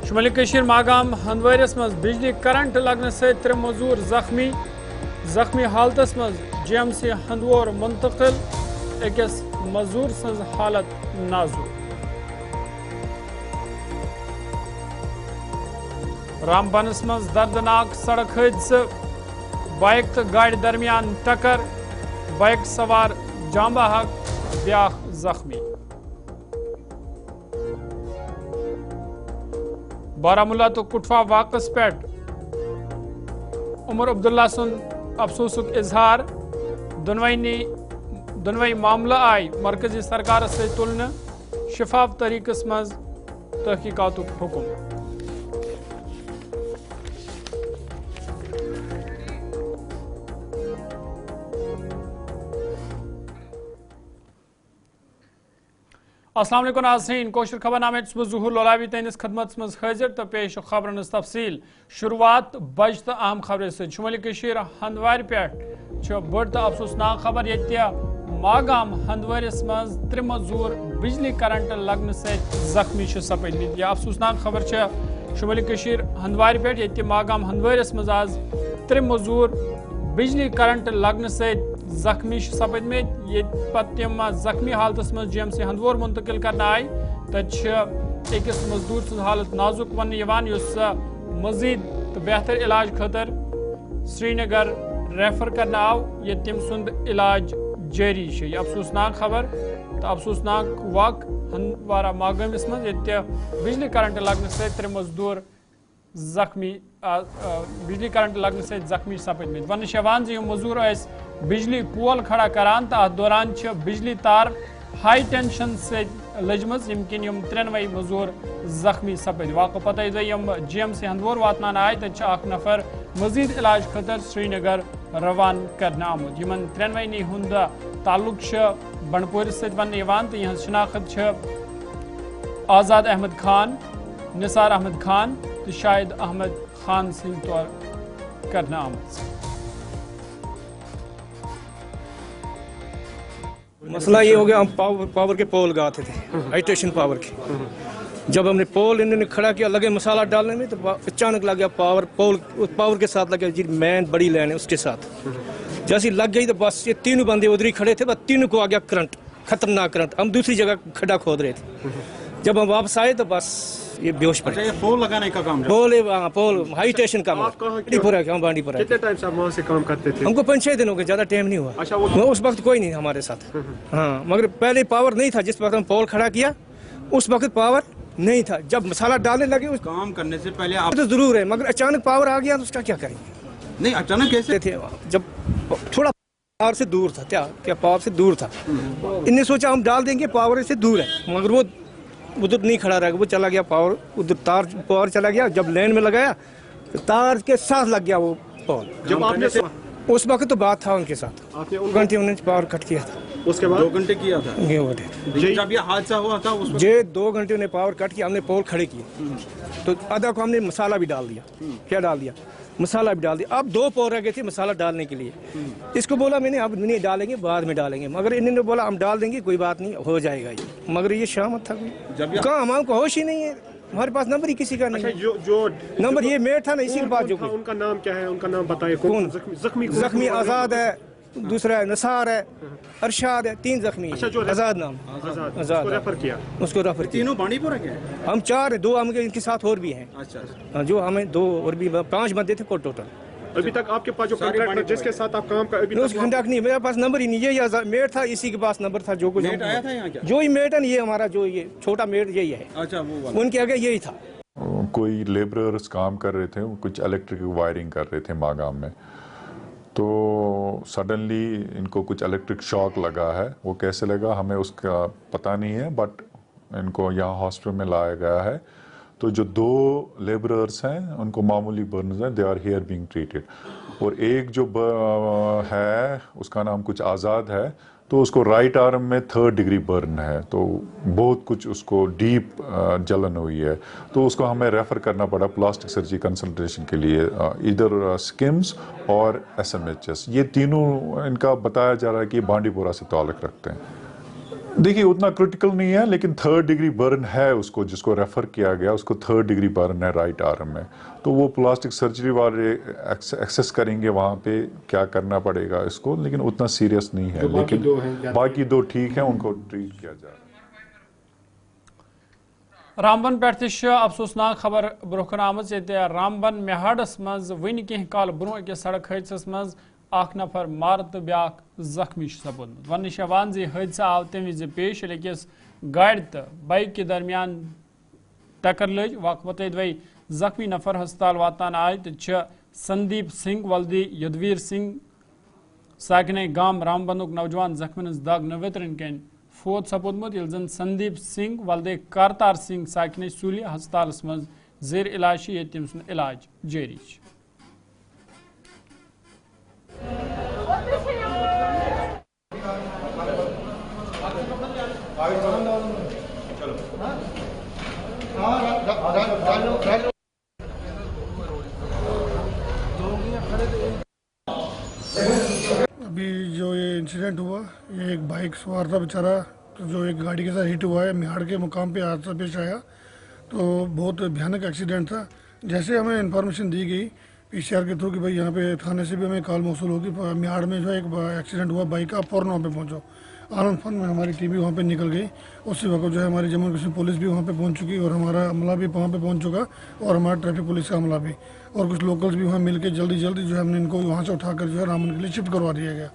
شمالی کشیر ماگام ہندوارس مز بجلی کرنٹ لگنے سے 3 مزور زخمی حالتس مز جی ایم سی ہندوور منتقل اکس مزور سز حالت نازک رام بنس مز دردناک سڑک حادثہ بائک تو گاڑی درمیان ٹکر بائک سوار جان بحق بیاکھ زخمی بارہمولہ تو کٹھوا واقعس پہ عمر عبداللہ سن افسوسک اظہار دونوئی معاملہ آئی مرکزی سرکار سے تلنے شفاف طریقس مز تحقیقات حکم السلام علیکم ناظرین کوشر خبر نامہ ظہور لولاوی تینس خدمت مز حاضر تو پیش خبرن تفصیل شروعات بج تو اہم خبر سے شمالی کشیر ہندوار پہ بڑ تو افسوسناک خبر یہ ماگام ہندوارس مز 3 مزور بجلی کرنٹ لگنے سے زخمی سپدمت یہ افسوسناک خبر شمالی کشیر ہندوار پہ یہ ماگام ہندوارس مز آز 3 مزور بجلی کرنٹ لگنے سے زخمی سپدمت یہ پتہ تم زخمی حالتس مز جی ایم سی ہندوور منتقل کرنا آئی تک اکس مزدور سز حالت نازک ون مزید تو بہتر علاج خاطر سری نگر ریفر کرنا آو یہ تم سند علاج جاری یہ افسوسناک خبر تو افسوسناک واقع ہندوارہ ماگامس مز یہ بجلی کرنٹ لگنے سے 3 مزدور زخمی بجلی کرنٹ لگنے سے زخمی سپدمت ون زی مزور بجلی پول کھڑا کران تو ات دوران بجلی تار ہائی ٹینشن سے لجمز یم کن 3 مزور زخمی سپد واقع پتہ جی ایم سی ہندوور واتنان آئے تو اخ نفر مزید علاج خاطر سری نگر روان کرنا آمد یمن 3 ہند تعلق بنڈپور ون تو یہ شناخت آزاد احمد خان نثار احمد خان تو شاہد احمد خان سند طور کرنا آمد مسئلہ یہ ہو گیا ہم پاور کے پول گاتے تھے ہائیٹیشن پاور کے جب ہم نے پول انہوں نے کھڑا کیا لگے مسالہ ڈالنے میں تو اچانک لگ گیا پاور کے ساتھ لگ گیا جی مین بڑی لائن ہے اس کے ساتھ جیسے لگ گئی تو بس یہ 3 بندے ادھر ہی کھڑے تھے بس 3 کو آ گیا کرنٹ خطرناک کرنٹ ہم دوسری جگہ کھڈا کھود رہے تھے جب ہم واپس آئے تو بس یہ بیہوش پڑے یہ پول لگانے کا کام پول ہائی ٹینشن کا بانڈی پورہ کتنے ٹائم سے آپ وہاں سے کام کرتے تھے؟ ہم کو 5-6 دن ہو گئے زیادہ ٹائم نہیں ہوا اس وقت کوئی نہیں ہمارے ساتھ ہاں مگر پہلے پاور نہیں تھا جس وقت ہم پول کھڑا کیا اس وقت پاور نہیں تھا جب مسالہ ڈالنے لگے اس کام کرنے سے پہلے آپ تو ضرور ہے مگر اچانک پاور آ گیا تو اس کا کیا کریں نہیں اچانک کیسے تھے جب تھوڑا پاور سے دور تھا کیا پاور سے دور تھا ان نے سوچا ہم ڈال دیں گے پاور سے دور ہے مگر وہ ادھر نہیں کھڑا رہا وہ چلا گیا پاور ادھر تار پاور چلا گیا جب لائن میں لگایا تو تار کے ساتھ لگ گیا وہ پاور جب آپ نے اس وقت تو بات تھا ان کے ساتھ 2 گھنٹے انہوں نے پاور کٹ کیا تھا اس کے بعد 2 گھنٹے کیا تھا جب یہ حادثہ ہوا تھا اس جی 2 گھنٹے انہیں پاور کٹ کیا ہم نے پول کھڑے کیے تو آدھا کو ہم نے مسالہ بھی ڈال دیا کیا ڈال دیا مسالہ بھی ڈال دیا اب 2 پول رہ گئے تھے مسالہ ڈالنے کے لیے اس کو بولا میں نے اب نہیں ڈالیں گے بعد میں ڈالیں گے مگر انہوں نے بولا ہم ڈال دیں گے کوئی بات نہیں ہو جائے گا یہ مگر یہ شامت تھا کوئی کہاں ہم کو ہوش ہی نہیں ہے ہمارے پاس نمبر ہی کسی کا نہیں جو نمبر یہ میٹ تھا نا اسی کے بعد جو ان کا نام کیا ہے ان کا نام بتائیے کون زخمی آزاد ہے دوسرا ہے نثار ہے ارشاد ہے 3 زخمی آزاد نام آزاد ریفر کیا اس کو ریفر کیا تینوں بانڈی پورہ کے ہم 4 ہیں 2 ہم ان کے ساتھ اور بھی ہیں جو ہمیں 2 اور بھی 5 بندے تھے کو ٹوٹل ابھی تک آپ کے پاس جو کنٹریکٹر جس کے ساتھ آپ کام کر ابھی تک کنٹریکٹ نہیں میرے پاس نمبر ہی نہیں یہ میٹ تھا اسی کے پاس نمبر تھا جو کچھ آیا تھا یہاں کیا جو ہی میٹ ہے یہ ہمارا جو یہ چھوٹا میٹ یہی ہے اچھا وہ ان کے آگے یہی تھا کوئی لیبررز کام کر رہے تھے کچھ الیکٹرک وائرنگ کر رہے تھے ماگام میں تو سڈنلی ان کو کچھ الیکٹرک شاک لگا ہے وہ کیسے لگا ہمیں اس کا پتہ نہیں ہے بٹ ان کو یہاں ہاسپٹل میں لایا گیا ہے تو جو 2 لیبررز ہیں ان کو معمولی برنز ہیں they are here being treated اور ایک جو ہے اس کا نام کچھ آزاد ہے تو اس کو رائٹ آرم میں 3rd ڈگری برن ہے تو بہت کچھ اس کو ڈیپ جلن ہوئی ہے تو اس کو ہمیں ریفر کرنا پڑا پلاسٹک سرجری کنسلٹیشن کے لیے ادھر سکمز اور SMHS یہ تینوں ان کا بتایا جا رہا ہے کہ بانڈی پورہ سے تعلق رکھتے ہیں देखिए उतना क्रिटिकल नहीं है, लेकिन 3rd डिग्री बर्न है उसको, जिसको रेफर किया गया उसको 3rd डिग्री बर्न है राइट आर्म में। तो वो प्लास्टिक सर्जरी वाले एक्सेस करेंगे वहाँ पे, क्या करना पड़ेगा इसको, लेकिन उतना सीरियस नहीं है। लेकिन बाकी 2 ठीक हैं, उनको ट्रीट किया जा रहा है। रामबन पे अफसोसनाक खबर ब्रोखन आमज रामबन मेहाड़स मज वन कह काल ब्रो अकिस सड़क हादस मज अख नफर मार तो ब्याक जख्मी सपूदमुत। वन आवान हादसा आव तम विज पेश अकिस गाड़ तो बाइक के दरमियान टक्कर लज। वक्त वही जख्मी नफर हस्पताल वातान आय तो संदीप सिंह वल्दी युद्धवीर सिंह साकिन गाम रामबन नौजवान जख्मी दाग नवतरन कन फोत सपूदमुत। जन संदीप सिंह वल्दे करतार सिंह साकिन सूली हस्पताल मज जेर इलाज ये तम सुन इलाज जारी। अभी जो ये इंसिडेंट हुआ, ये एक बाइक सवार था बेचारा, तो जो एक गाड़ी के साथ हिट हुआ है, मिहाड़ के मुकाम पे हादसा पेश आया। तो बहुत भयानक एक्सीडेंट था। जैसे हमें इन्फॉर्मेशन दी गई पीसीआर के थ्रू कि भाई यहाँ पे थाने से भी हमें कॉल मौसूल होगी, मिहाड़ में जो है एक एक्सीडेंट हुआ बाइक का, फौरन वहाँ पे पहुँचो। आनंद फन में हमारी टीम भी वहाँ पे निकल गई। उसी वक्त जो है हमारी जम्मू कश्मीर पुलिस भी वहाँ पे पहुँच चुकी और हमारा अमला भी वहाँ पे पहुँच चुका, और हमारा ट्रैफिक पुलिस का अमला भी, और कुछ लोकल्स भी वहाँ मिल के जल्दी जो है हमने इनको वहाँ से उठाकर जो है रामबन के लिए शिफ्ट करवा दिया गया।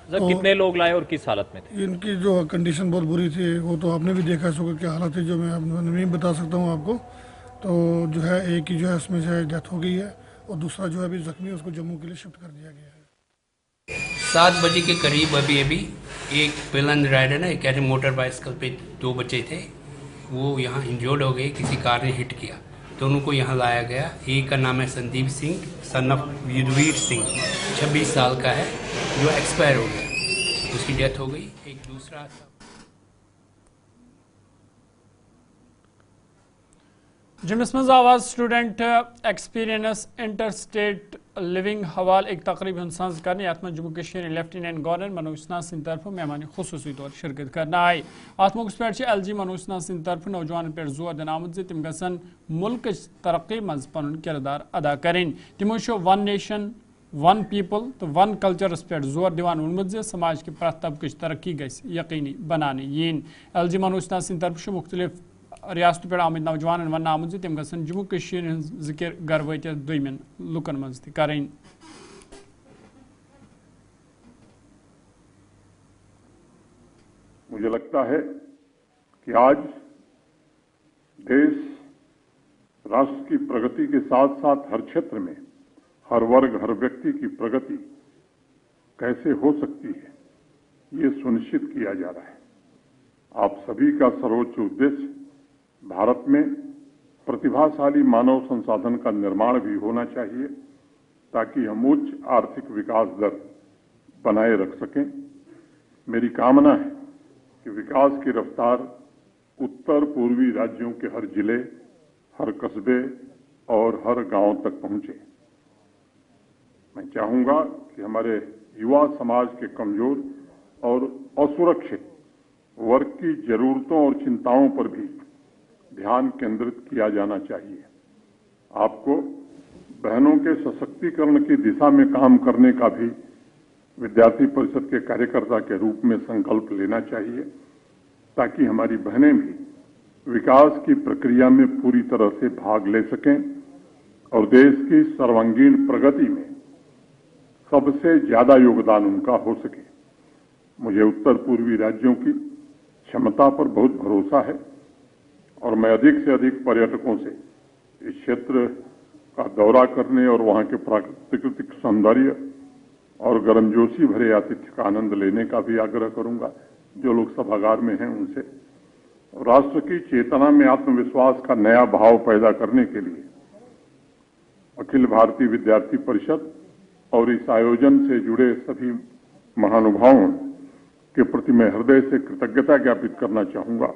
तो कितने लोग लाए और किस हालत में थे? इनकी जो कंडीशन बहुत बुरी थी, वो तो आपने भी देखा है, क्या हालत थी जो मैं नहीं बता सकता हूँ आपको। तो जो है एक की जो है उसमें जो है डेथ हो गई है, और दूसरा जो है अभी जख्मी, उसको जम्मू के लिए शिफ्ट कर दिया गया है। 7 बजे के करीब अभी एक पेलन राइडर है, एक मोटर बाइसिकल पे 2 बच्चे थे, वो यहाँ इंजर्ड हो गए, किसी कार ने हिट किया। दोनों को यहाँ लाया गया। एक का नाम है संदीप सिंह, सन ऑफ युद्धवीर सिंह, 26 साल का है, जो एक्सपायर हो गया, उसकी डेथ हो गई। एक दूसरा जिमस मज आवाज student experience inter state living हवाल एक तकरीब संस कर जम्मू कश्मीर लेफ्टिनेंट गवर्नर मनोज सिन्हा सिंह तरफ मेहमान खुसूसी तौर शिरकत करना आए। अत मौके पे LG मनोज सिन्हा सिंह तरफ नौजवान पे जोर दिन आमद तम गसन मुल्क तरक्की मज पन किरदार अदा करें। तमो वन नेशन वन पीपल तो वन कल्चरस पे जोर दिवान वोनमुत समाज के प्रत तबकच तरक्की गई यकीनी बनाने यीन। LG मनोज सिन्हा सिंह तरफ मुख्तलिफ रियासत पे आमद नौजवान वन आमुत तम गसन जम्मू कश्मीर जिक्र गर वत दुमिन लुकन मज करें। मुझे लगता है कि आज देश राष्ट्र की प्रगति के साथ साथ हर क्षेत्र में हर वर्ग हर व्यक्ति की प्रगति कैसे हो सकती है, ये सुनिश्चित किया जा रहा है। आप सभी का सर्वोच्च उद्देश्य भारत में प्रतिभाशाली मानव संसाधन का निर्माण भी होना चाहिए, ताकि हम उच्च आर्थिक विकास दर बनाए रख सकें। मेरी कामना है कि विकास की रफ्तार उत्तर पूर्वी राज्यों के हर जिले, हर कस्बे और हर गांव तक पहुंचे। मैं चाहूंगा कि हमारे युवा समाज के कमजोर और असुरक्षित वर्ग की जरूरतों और चिंताओं पर भी ध्यान केंद्रित किया जाना चाहिए। आपको बहनों के सशक्तिकरण की दिशा में काम करने का भी विद्यार्थी परिषद के कार्यकर्ता के रूप में संकल्प लेना चाहिए, ताकि हमारी बहनें भी विकास की प्रक्रिया में पूरी तरह से भाग ले सकें और देश की सर्वांगीण प्रगति में सबसे ज्यादा योगदान उनका हो सके। मुझे उत्तर पूर्वी राज्यों की क्षमता पर बहुत भरोसा है और मैं अधिक से अधिक पर्यटकों से इस क्षेत्र का दौरा करने और वहां के प्राकृतिक सौंदर्य और गर्मजोशी भरे आतिथ्य का आनंद लेने का भी आग्रह करूंगा। जो लोग सभागार में हैं उनसे राष्ट्र की चेतना में आत्मविश्वास का नया भाव पैदा करने के लिए अखिल भारतीय विद्यार्थी परिषद और इस आयोजन से जुड़े सभी महानुभावों के प्रति मैं हृदय से कृतज्ञता ज्ञापित करना चाहूंगा।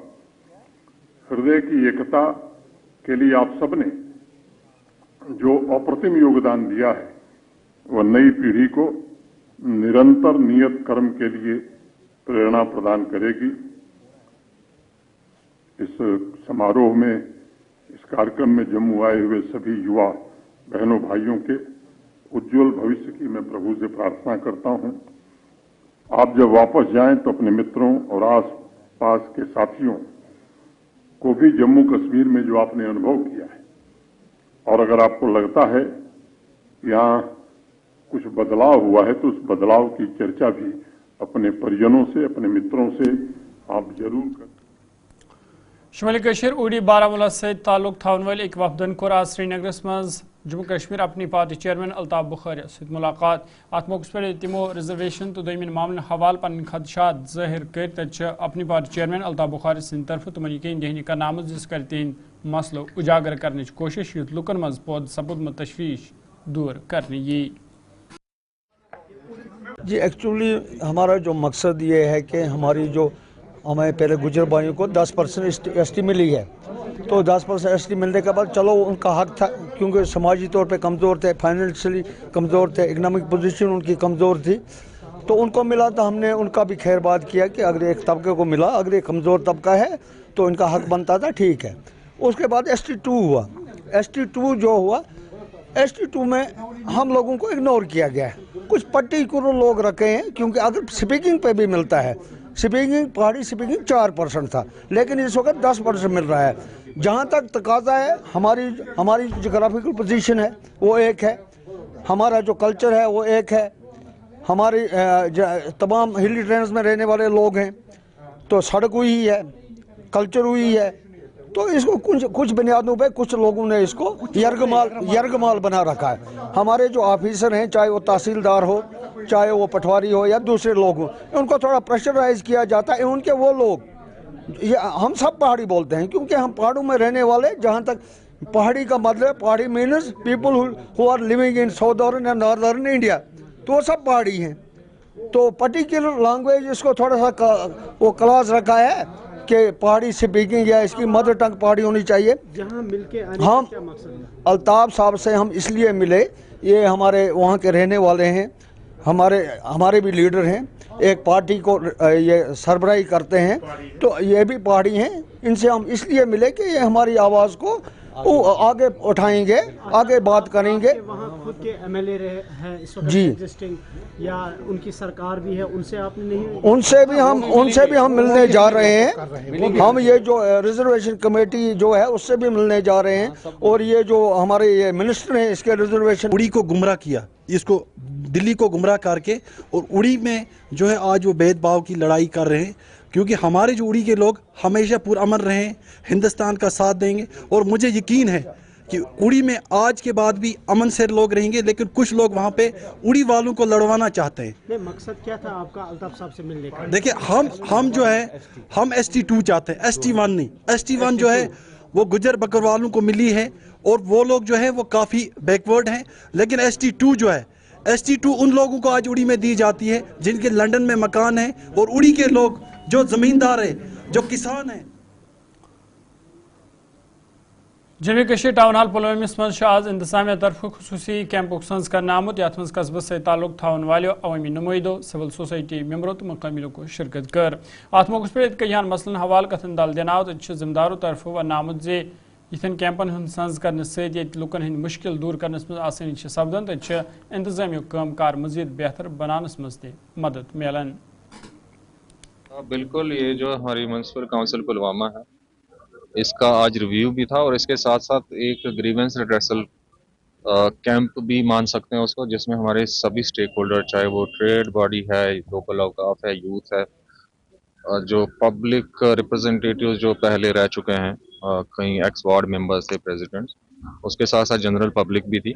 हृदय की एकता के लिए आप सबने जो अप्रतिम योगदान दिया है, वह नई पीढ़ी को निरंतर नियत कर्म के लिए प्रेरणा प्रदान करेगी। इस समारोह में, इस कार्यक्रम में जम्मू आए हुए सभी युवा बहनों भाइयों के उज्जवल भविष्य की मैं प्रभु से प्रार्थना करता हूं। आप जब वापस जाएं तो अपने मित्रों और आस पास के साथियों को भी जम्मू कश्मीर में जो आपने अनुभव किया है, और अगर आपको लगता है यहाँ कुछ बदलाव हुआ है तो उस बदलाव की चर्चा भी अपने परिजनों से, अपने मित्रों से आप जरूर करें। शुमाली कशीर उड़ी बारामूला से ताल्लुक थावन वाले एक वफदन कोर आज श्रीनगरस मज जम्मू कश्मीर अपनी पार्टी चेयरमैन अल्ताफ बुखारी सहित मुलाकात। अत मौके पर तमो रिजर्वेशन तो दोमिन मामलन हवाल पन खदशात जाहिर कर अपनी पार्टी चेयरमैन अल्ताफ बुखारी सिंद तरफ तमन यकीन दहनी का नामज जिस कर तीन मसलो उजागर करने की कोशिश युत लुकन मज पौध सपुदम तशवीश दूर करने ये। जी एक्चुअली हमारा जो मकसद ये है कि हमारी जो हमें पहले गुजर भाइयों को 10% एसटी मिली है, तो 10% एसटी मिलने के बाद चलो उनका हक था, क्योंकि समाजी तौर पे कमज़ोर थे, फाइनेंशियली कमज़ोर थे, इकनॉमिक पोजीशन उनकी कमज़ोर थी, तो उनको मिला तो हमने उनका भी खैर बात किया कि अगर एक तबके को मिला, अगर एक कमज़ोर तबका है तो इनका हक बनता था, ठीक है। उसके बाद ST2 हुआ। ST2 जो हुआ, ST2 में हम लोगों को इग्नोर किया गया है, कुछ पर्टिकुलर लोग रखे हैं, क्योंकि अगर स्पीकिंग पे भी मिलता है, स्पीकिंग पहाड़ी स्पीकिंग 4% था, लेकिन इस वक्त 10% मिल रहा है। जहाँ तक तकाजा है, हमारी जोग्राफिकल पोजीशन है वो एक है, हमारा जो कल्चर है वो एक है, हमारी तमाम हिली ट्रेन्स में रहने वाले लोग हैं, तो सड़क हुई है, कल्चर हुई है, तो इसको कुछ बुनियादों पे कुछ लोगों ने इसको यर्गमाल बना रखा है। हमारे जो ऑफिसर हैं, चाहे वो तहसीलदार हो, चाहे वो पटवारी हो या दूसरे लोग हो, उनको थोड़ा प्रेशराइज किया जाता है। उनके वो लोग, ये हम सब पहाड़ी बोलते हैं क्योंकि हम पहाड़ों में रहने वाले, जहाँ तक पहाड़ी का मतलब, Pahari means people who are living in southern and northern India, तो वो सब पहाड़ी हैं। तो पर्टिकुलर लैंग्वेज इसको थोड़ा सा वो क्लास रखा है कि पहाड़ी स्पीकिंग या इसकी मदर टंग पहाड़ी होनी चाहिए। जहाँ मिलके आने हम का क्या मकसद है? अल्ताफ साहब से हम इसलिए मिले, ये हमारे वहाँ के रहने वाले हैं, हमारे भी लीडर हैं, एक पार्टी को ये सरबराही करते हैं, तो ये भी पहाड़ी हैं। इनसे हम इसलिए मिले कि ये हमारी आवाज़ को आगे उठाएंगे, आगे बात करेंगे। वहाँ खुद के MLA रहे हैं इस वक्त जी। एग्जिस्टिंग, या उनकी सरकार भी है, उनसे आपने नहीं? उनसे भी हम मिलने जा रहे हैं। हम ये जो रिजर्वेशन कमेटी जो है उससे भी मिलने जा रहे हैं, और ये जो हमारे ये मिनिस्टर हैं इसके रिजर्वेशन। उड़ी को गुमराह किया, इसको दिल्ली को गुमराह करके, और उड़ी में जो है आज वो भेदभाव की लड़ाई कर रहे हैं, क्योंकि हमारे जो उड़ी के लोग हमेशा पुरअमन रहे, हिंदुस्तान का साथ देंगे, और मुझे यकीन है कि उड़ी में आज के बाद भी अमन से लोग रहेंगे, लेकिन कुछ लोग वहाँ पे उड़ी वालों को लड़वाना चाहते हैं। नहीं, मकसद क्या था आपका अल्ताफ साहब से मिलने का? देखिए, हम जो है हम ST2 चाहते हैं, ST1 नहीं। ST1 जो है वो गुजर बकरवालों को मिली है, और वो लोग जो है वो काफ़ी बैकवर्ड हैं, लेकिन ST2 जो है, ST2 उन लोगों को आज उड़ी में दी जाती है जिनके लंदन में मकान है, और उड़ी के लोग जो ज़मींदार है, जो किसान हैं। जम्मू कश्मीर टाउन हॉल पुलवामिस मज आज इंतजामिया तरफ खुसूसी कैंप सन्स कर आमुत, यथ मज कस्बस से ताल्लुक थावन वालों, अवामी नुमाइंदों, सिविल सोसाइटी मेंबरों तो मकामी लोगों शिरकत कर। अत मौके पर कईयान मसलन हवाल कथन दल दिना जिम्मेदारों तरफ वन आमुत जे इथन कैंपन हूं सन्स करने सत लुकन हंद मुश्किल दूर करने में आसानी सपदन, तो इंतजामिया काम कार मजीद बेहतर बनाने में मदद मिलन। बिल्कुल, ये जो हमारी म्यूनसिपल काउंसिल पुलवामा है, इसका आज रिव्यू भी था, और इसके साथ साथ एक ग्रीवेंस रिड्रेसल कैंप भी मान सकते हैं उसको, जिसमें हमारे सभी स्टेक होल्डर, चाहे वो ट्रेड बॉडी है, लोकल औकाफ है, यूथ है, जो पब्लिक रिप्रेजेंटेटिव्स जो पहले रह चुके हैं, कई एक्स वार्ड मेंबर्स थे, प्रेसिडेंट्स, उसके साथ साथ जनरल पब्लिक भी थी।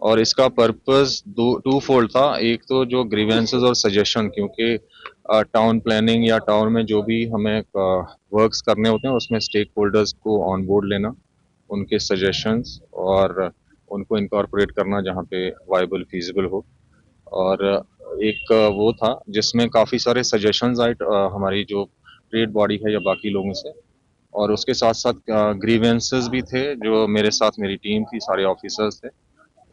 और इसका पर्पस टू फोल्ड था। एक तो जो ग्रीवेंसेस और सजेशन, क्योंकि टाउन प्लानिंग या टाउन में जो भी हमें वर्क्स करने होते हैं उसमें स्टेक होल्डर्स को ऑन बोर्ड लेना, उनके सजेशंस और उनको इनकॉर्पोरेट करना जहाँ पे वाइबल फीजिबल हो। और एक वो था जिसमें काफ़ी सारे सजेशंस आए हमारी जो ट्रेड बॉडी है या बाकी लोगों से, और उसके साथ साथ ग्रीवेंसेस भी थे जो मेरे साथ मेरी टीम थी, सारे ऑफिसर्स थे,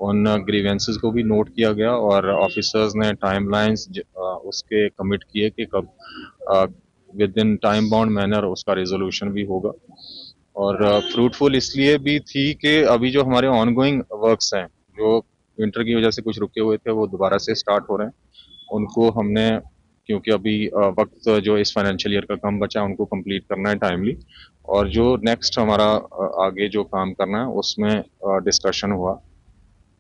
उन ग्रीवेंसेस को भी नोट किया गया और ऑफिसर्स ने टाइमलाइंस उसके कमिट किए कि कब with in time bound manner उसका रेजोल्यूशन भी होगा। और फ्रूटफुल इसलिए भी थी कि अभी जो हमारे ऑनगोइंग वर्क्स हैं, जो विंटर की वजह से कुछ रुके हुए थे, वो दोबारा से स्टार्ट हो रहे हैं। उनको हमने, क्योंकि अभी वक्त जो इस फाइनेंशियल ईयर का कम बचा है, उनको कंप्लीट करना है टाइमली। और जो नेक्स्ट हमारा आगे जो काम करना है उसमें डिस्कशन हुआ,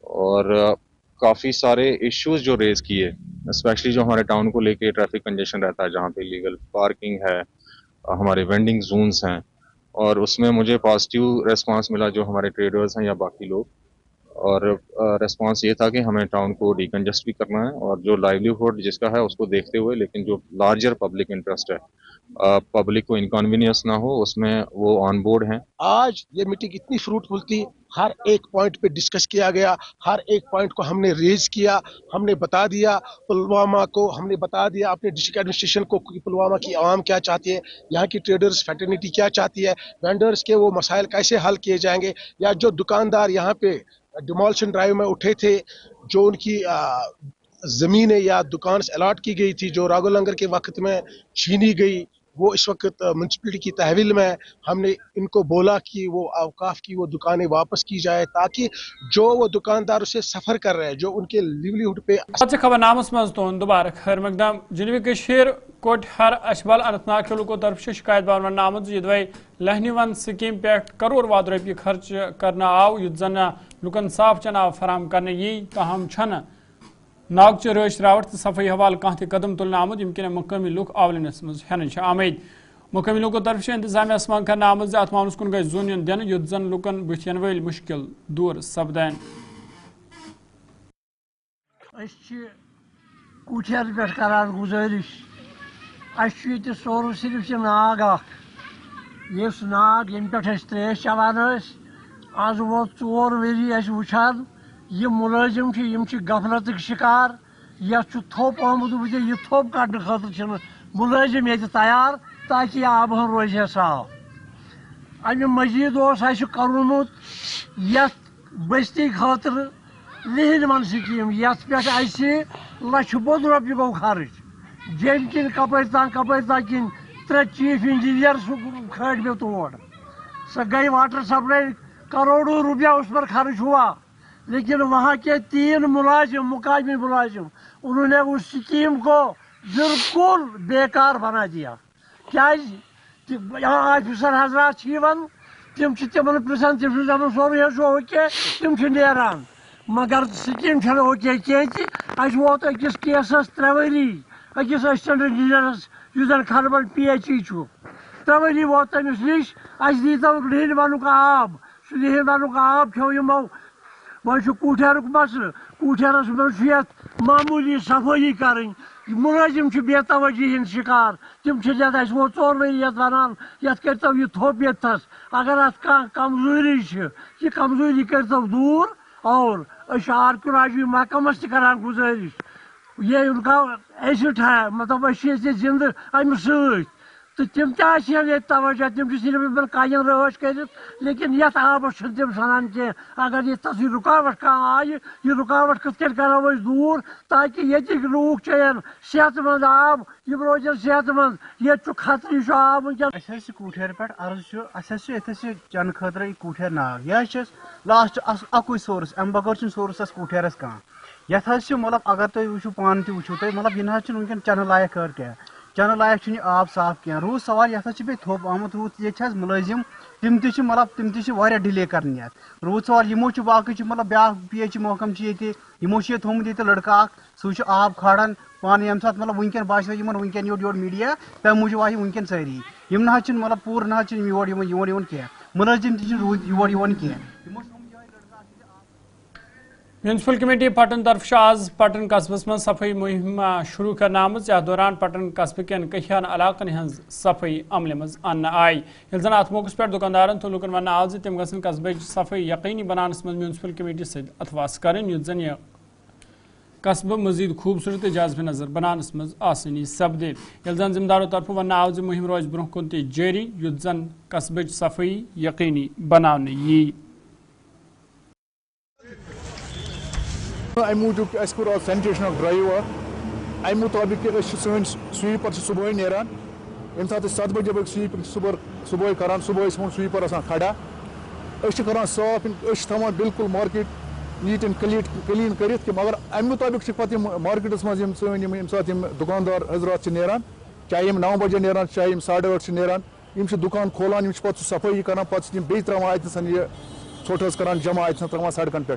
और काफ़ी सारे इश्यूज जो रेज किए, स्पेशली जो हमारे टाउन को लेके ट्रैफिक कंजेशन रहता है, जहाँ पे लीगल पार्किंग है, हमारे वेंडिंग जोन्स हैं, और उसमें मुझे पॉजिटिव रेस्पांस मिला जो हमारे ट्रेडर्स हैं या बाकी लोग। और रेस्पांस ये था कि हमें टाउन को डिकंजेस्ट भी करना है, और जो लाइवलीहुड जिसका है उसको देखते हुए, लेकिन जो लार्जर पब्लिक इंटरेस्ट है, पब्लिक को इनकन्वीनियंस ना हो, उसमें वो ऑन बोर्ड हैं। आज ये मीटिंग इतनी फ्रूटफुल थी, हर एक पॉइंट पे डिस्कस किया गया, हर एक पॉइंट को हमने रेज किया, हमने बता दिया पुलवामा को, हमने बता दिया अपने डिस्ट्रिक्ट एडमिनिस्ट्रेशन को कि पुलवामा की आवाम क्या चाहती है, यहाँ की ट्रेडर्स फैटर्निटी क्या चाहती है, वेंडर्स के वो मसाइल कैसे हल किए जाएंगे, या जो दुकानदार यहाँ पे डिमोलिशन ड्राइव में उठे थे, जो उनकी ज़मीनें या दुकान अलॉट की गई थी, जो राघव लंगर के वक्त में छीनी गई, वो इस वक्त म्यूनसिपलिटी की तहवील में, हमने इनको बोला कि वो औकाफ की वो दुकानें वापस की जाए, ताकि जो वो दुकानदार उसे सफ़र कर रहे हैं, जो उनके लिवलीहुड पे। खबरनामस मज तुन दोबारा खैर मकदम। जनूबी कश्मीर कोटहर अशबल अनंतनाग के लोगों तरफ से शिकायत बावन आमद यदवै लहनी वन स्कीम पे करोड़ वाद रुपये खर्च करना आव, युत जन लुकन साफ चनाव फराम करने यी, तहम छन नागच रश रावट तो सफाई हवाल कह कदम तुलना आमद यम मकामी लुक आवलनस मज हेन आमद। मकामी लोगों तरफ से इंतजामिया मंग कर आमद अत मामलस कुन गई जोन युन दिन, युत जन लुकन बुथन वल मुश्किल दूर सपदान। कुठियर पे करान गुजारिश, सोर सिर्फ नाग इस नाग इन पे त्रेश चलान, आज वो 4 वरी वुचान ये मुलाजिम गफलत शिकार, यह थोप आमुद वो यह थोप कड़ने खतर मुलाजिम ये तैयार, ताकि आब रोज है साफ। अमे मजीद करुमुत यथ बस्ती खतर लिहिन मन स्कीम, यथ पे लक्ष बोध रुपये गो खर्च, जम किन कपर किन 3 चीफ इंजीनियर खड़ मे तोड़, सो गई वाटर सप्लाई, करोड़ों रुपया उस पर खर्च हुआ, लेकिन वहाँ के 3 मुलाजिम मुकामी मुलाजिम, उन्होंने उस स्कीम को बिल्कुल बेकार बना दिया। क्या यहाँ ऑफिसर हजरात तम पृछान तम सोरे ओके, तम नेरान, मगर स्कीम ओके कह वोत अकिस केसस 3 वरी, अकिस असिस्टेंट इंजीनियरस जन खरबल PHE 3 वरी वोत तमिस नश, दी तो लिहिन वनुक आब, सह लिहिन वनुक आब खो यमो। वह कूठर मसल, कूठरस मे मामूली सफाई करें, मुलाजिम बेतवजी शिकार, तम वो 4 वरी वन ये करो यह थोप यथस, अगर अत कमजोरी यह कमजोरी करो दूर, और आरक्योलॉजी महकमस करान गुजारिश, ये उनका एसिड है, मतलब जिंद अम सत, तो तम तवज्जो, तम सिर्फ कायन रश कर, लेकिन ये आबस तम सनान कह, अगर ये तस रुकावट कह आये, यह रुकावट कत करो दूर, ताकि ये लूक चेन सेहतमंद आब, यम रोजन सेहतमंद, ये खतरे आब वनकस। कूठर पे अर्ज ये चन खतर कूठर नाग, यह लास्ट अकु सोर्स, अम बगैर सोर्स कूठरस कह, ये मतलब अगर तुम वो पान वो मतलब यह वनकन चन लायक कर क्या, चन लायक आब साफ कह। रूद सवाल ये पे थोप आमुत, रूद ये मुलाजिम तम मतलब तम डिले कर, रूद सवाल यमो बाकी मतलब ब्या PH महकम यमो थोमुत ये लड़का सह आब खाड़न पान ये सात मतलब वनकन बासो वनकन योर मीडिया तम मूजूब आये वनकन सारी यम ना मतलब पूर ना योर कह, मुलाजिम रूद योर कह। म्यूनसिपल कमेटी पटन तरफ से आज पटन कस्बस में सफाई मुहिम शुरू करना आमज, यथ दौरान पटन कस्बे कन कहियान इलाकन हज सफाई अमल मज अन्न आई, ये जन अत मौके पे दुकानदारन तो लुकन वन आव तम गसन कस्बे सफाई यकीनी बनानस मज म्यूनसिपल कमेटी से अथवास करें, युत जन यह कस्बह मजीद खूबसूरत जाज़ब नजर बनानस मज आसानी सपदे, ये जन जिम्मेदारों तरफ वन आव मुहिम रोज ब्रोह कुन जारी, युत जन कस्बे सफाई यकीनी बनाने यी। अमि मूजूब अस कोर आज सैनिटेशन ड्राइव अमि मुताबिक सन स्वीपर सुबह नेरान یم سات 7 بجے بک سویپنگ صبح کران صبح سویپر آسان کھڑا کران صاف تھوان بالکل مارکیٹ نیٹ اینڈ کلین کرت کہ مگر امہ مطابق پتہ مارکیٹس مز یم سات دکاندار حضرات نیران چاہے یم 9 بجے نیران چاہے یم 8:30 نیران یم دکان کھولان یم پتہ صفائی کران پتہ بیٚیہِ تراوان اتنس یہ ژھوٚٹ حظ کران جمع اتنس تراوان سڑکن پہ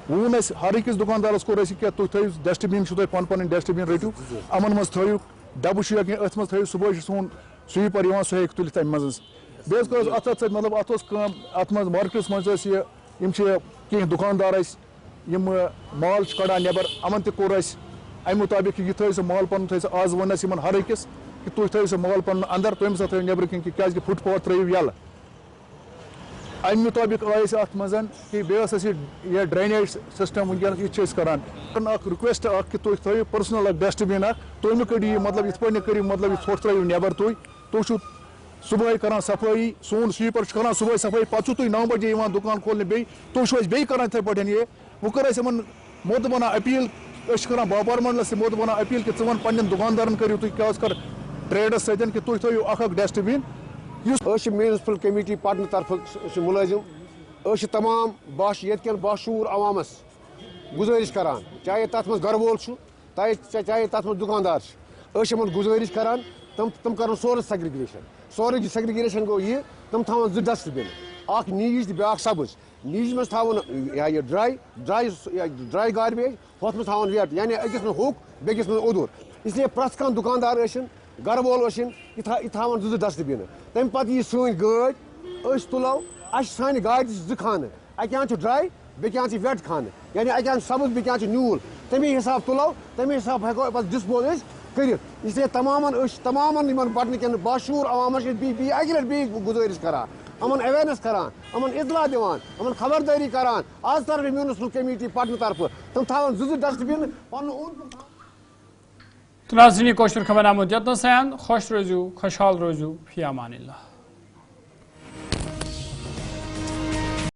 وون اس ہر أکِس دکاندارس کور کہ تُہۍ تھٲیِو ڈسٹ بین تُہۍ پن ڈسٹ بین رٔٹِو یِمن منٛز تھٲیِو ڈبہٕ چھُ یا کینٛہہ أتھۍ منٛز تھٲیِو صبحٲے سون سویپر یِوان سُہ ہیٚکہِ تُلِتھ امہِ منٛز بیٚیہِ حظ کٔر اتھ سۭتۍ مطلب اتھ اوس کٲم اتھ منٛز مارکیٹس منٛز ٲسۍ یہِ یِم چھِ کینٛہہ دُکاندار ٲسۍ یِم مال چھِ کڑان نٮ۪بر یِمن تہِ کوٚر اَسہِ امہِ مُطابق یہِ تھٲیِو سا مال پنُن تھٲیِو سا آز ووٚن اَسہِ یِمن ہر أکِس کہ تُہۍ تھٲیِو سا مال پنُن اندر تُہۍ مہ سا تھٲیِو نٮ۪برٕ کِنۍ کیٛازِ کہ فُٹ پاتھ ترٛٲیِو یَلہٕ امہ مطابق آیہِ أسۍ اتھ منٛز کہ بیٚیہِ ٲس اَسہِ یہِ ڈرٛینیج سسٹم ونکیٚنس یہِ چھِ أسۍ کران اکھ رِکویسٹ اکھ کہ تُہۍ تھٲیِو پٔرسنل اکھ ڈسٹ بین اکھ تُہۍ مہٕ کٔڑِو یہِ مطلب یِتھ پٲٹھۍ نہٕ کٔرِو مطلب یہِ ژھۄٹھ ترٛٲیِو نٮ۪بر تُہۍ چھُو صبحٲے کران صفٲیی سون سویپر چھُ کران صبحٲے صفٲیی پتہٕ چھُو تُہۍ 9 بجے یِوان دُکان کھولنہِ بیٚیہِ تُہۍ چھُو اَسہِ بیٚیہِ کران یِتھٕے پٲٹھۍ یہِ وۄنۍ کٔر اَسہِ یِمن مودبانہ اپیٖل أسۍ چھِ کران باپار منڈلس تہِ مودبانہ اپیٖل کہ ژٕ وَن پننٮ۪ن دُکاندارن کٔرِو تُہۍ کیٛاہ حظ کر ٹریڈس سۭتۍ کہ تُہۍ تھٲیِو اکھ ڈسٹ بین یُس میونسپل کمیٹی پٹنہٕ طرفہٕ مُلٲزِم تمام ییٚتہِ کٮ۪ن باشعوٗر عوامس گُزٲرِش کران چاہے تتھ منٛز گرٕ وول چھُ چاہے تتھ منٛز دُکاندار چھِ یِمن گُزٲرِش کران تِم کرن سورُے سیگریگیشن گوٚو یہِ تِم تھاون 2 ڈسٹ بن اکھ نیٖج تہٕ بیاکھ سبٕز نیٖجس منٛز تھاوُن یہِ ڈراے گاربیج ہُتھ منٛز تھاوُن ویٹ یعنی أکِس منٛز ہوٚکھ بیٚکِس منٛز اوٚدُر اسلیے پرٛٮ۪تھ کانٛہہ دُکاندار ٲسِن گرٕ وول ٲسِن یہِ تھاوان 2 ڈسٹ بن تمہِ پتہٕ یی سٲنۍ گٲڑۍ أسۍ تُلو اَسہِ چھِ سانہِ گاڑِ تہِ چھِ 2 خانہٕ اَکہِ اَنٛدٕ چھُ ڈراے بیٚکہِ اَنٛدٕ چھِ ویٹ خانہٕ یعنی اَکہِ اَنٛدٕ سبٕز بیٚکہِ اَنٛدٕ چھُ نیوٗل تَمے حِساب تُلو تَمے حِساب ہٮ۪کو پتہٕ ڈِسپوز أسۍ کٔرِتھ اسلیے تمامن یِمن پٹنہٕ کٮ۪ن باشعوٗر عوامس چھِ بیٚیہِ اَکہِ لٹہِ بیٚیہِ گُزٲرِش کران یِمن اویرنیس کران یِمن اطلاع دِوان یِمن خبردٲری کران آز طرفہٕ میونسپل کمیٹی پٹنہٕ طرفہٕ تِم تھاون 2 ڈسٹ بن پنُن اوٚند ناظرین کٲشُر خبر آمُت یوٚتنَس خوش روٗزِو خۄشحال روٗزِو فی امان اللہ.